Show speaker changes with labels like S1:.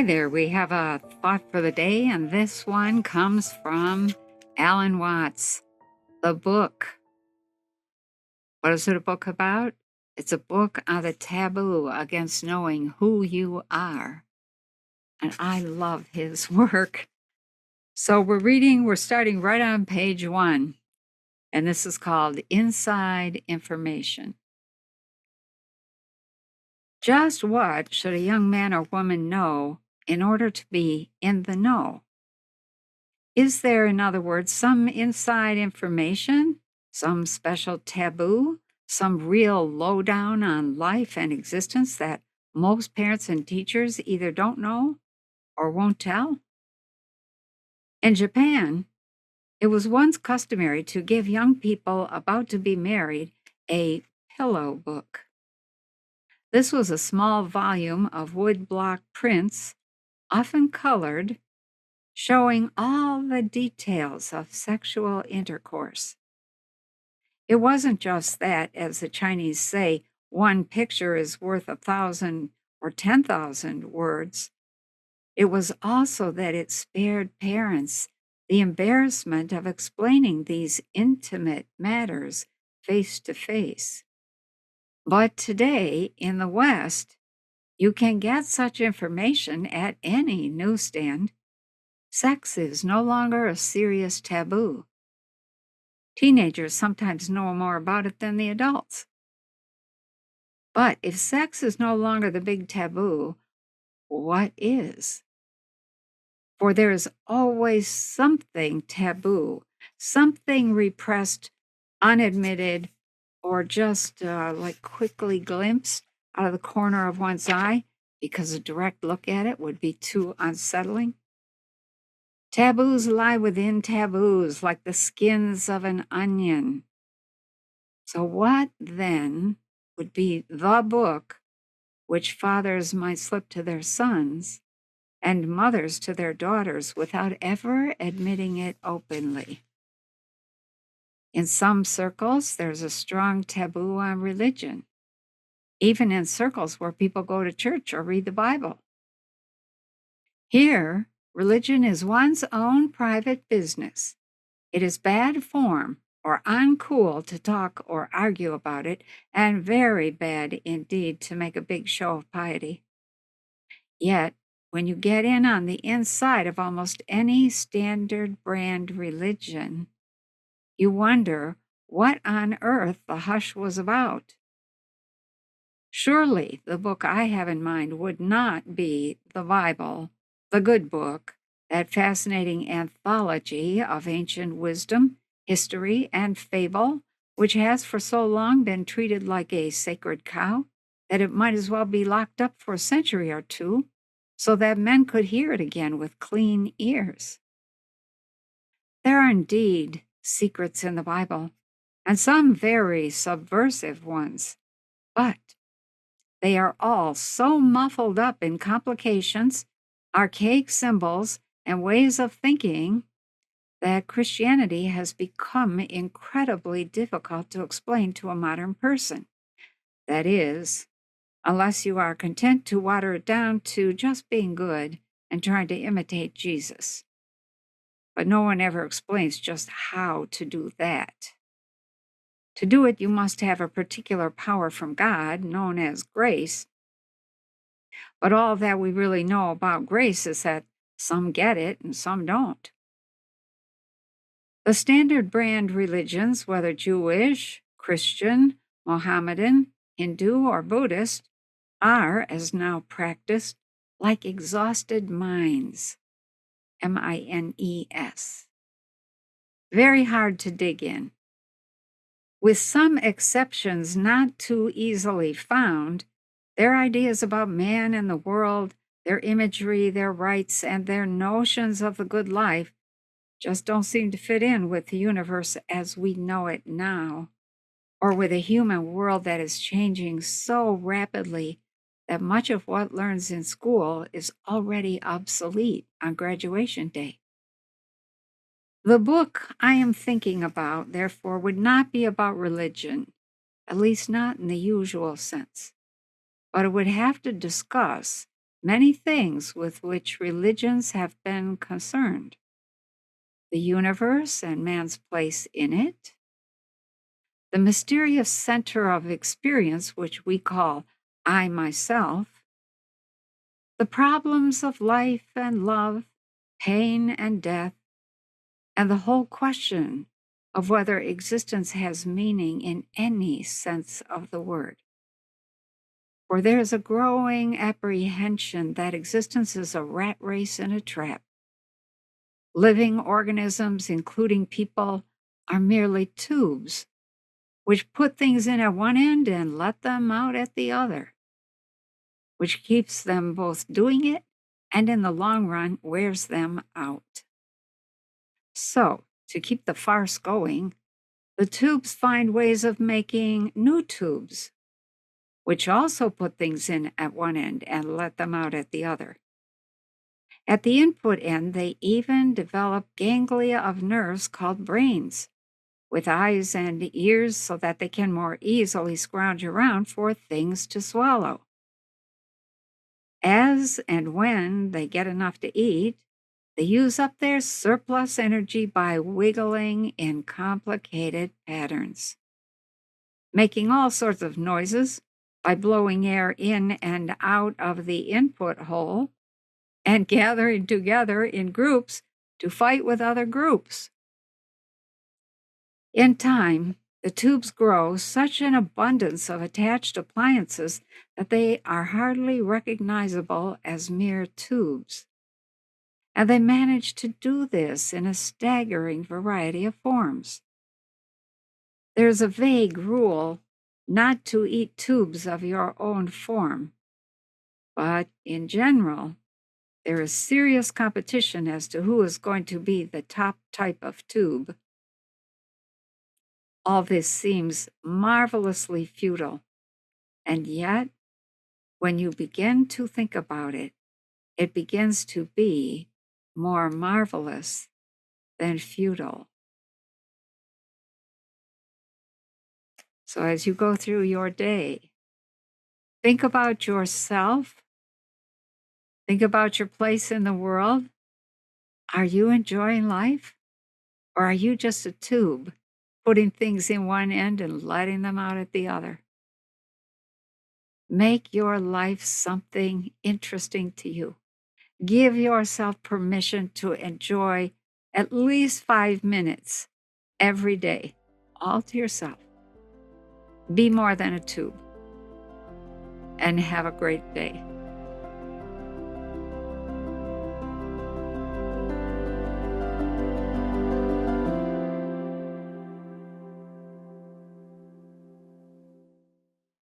S1: Hi there. We have a thought for the day, and this one comes from Alan Watts. The book. What is it a book about? It's a book on the taboo against knowing who you are. And I love his work. So we're starting right on page 1, and this is called Inside Information. Just what should a young man or woman know in order to be in the know? Is there, in other words, some inside information, some special taboo, some real lowdown on life and existence that most parents and teachers either don't know or won't tell? In Japan, it was once customary to give young people about to be married a pillow book. This was a small volume of woodblock prints, often colored, showing all the details of sexual intercourse. It wasn't just that, as the Chinese say, one picture is worth 1,000 or 10,000 words. It was also that it spared parents the embarrassment of explaining these intimate matters face to face. But today, in the West, you can get such information at any newsstand. Sex is no longer a serious taboo. Teenagers sometimes know more about it than the adults. But if sex is no longer the big taboo, what is? For there is always something taboo, something repressed, unadmitted, or just like quickly glimpsed out of the corner of one's eye because a direct look at it would be too unsettling. Taboos lie within taboos, like the skins of an onion. So what, then, would be the book which fathers might slip to their sons and mothers to their daughters without ever admitting it openly? In some circles, there's a strong taboo on religion, even in circles where people go to church or read the Bible. Here, religion is one's own private business. It is bad form or uncool to talk or argue about it, and very bad indeed to make a big show of piety. Yet, when you get in on the inside of almost any standard brand religion, you wonder what on earth the hush was about. Surely the book I have in mind would not be the Bible, the good book, that fascinating anthology of ancient wisdom, history, and fable, which has for so long been treated like a sacred cow that it might as well be locked up for a century or two, so that men could hear it again with clean ears. There are indeed secrets in the Bible, and some very subversive ones, but they are all so muffled up in complications, archaic symbols, and ways of thinking that Christianity has become incredibly difficult to explain to a modern person. That is, unless you are content to water it down to just being good and trying to imitate Jesus. But no one ever explains just how to do that. To do it, you must have a particular power from God, known as grace. But all that we really know about grace is that some get it and some don't. The standard brand religions, whether Jewish, Christian, Mohammedan, Hindu, or Buddhist, are, as now practiced, like exhausted mines. M-I-N-E-S. Very hard to dig in. With some exceptions not too easily found, their ideas about man and the world, their imagery, their rights, and their notions of the good life just don't seem to fit in with the universe as we know it now, or with a human world that is changing so rapidly that much of what learns in school is already obsolete on graduation day. The book I am thinking about, therefore, would not be about religion, at least not in the usual sense, but it would have to discuss many things with which religions have been concerned: the universe and man's place in it, the mysterious center of experience, which we call I myself, the problems of life and love, pain and death, and the whole question of whether existence has meaning in any sense of the word. For there is a growing apprehension that existence is a rat race and a trap. Living organisms, including people, are merely tubes which put things in at one end and let them out at the other, which keeps them both doing it and in the long run wears them out. So, to keep the farce going, the tubes find ways of making new tubes, which also put things in at one end and let them out at the other. At the input end, they even develop ganglia of nerves called brains, with eyes and ears so that they can more easily scrounge around for things to swallow. As and when they get enough to eat, they use up their surplus energy by wiggling in complicated patterns, making all sorts of noises by blowing air in and out of the input hole and gathering together in groups to fight with other groups. In time, the tubes grow such an abundance of attached appliances that they are hardly recognizable as mere tubes. And they manage to do this in a staggering variety of forms. There's a vague rule not to eat tubes of your own form, but in general, there is serious competition as to who is going to be the top type of tube. All this seems marvelously futile, and yet, when you begin to think about it, it begins to be more marvelous than futile. So as you go through your day, think about yourself. Think about your place in the world. Are you enjoying life? Or are you just a tube, putting things in one end and letting them out at the other? Make your life something interesting to you. Give yourself permission to enjoy at least 5 minutes every day, all to yourself. Be more than a tube, and have a great day.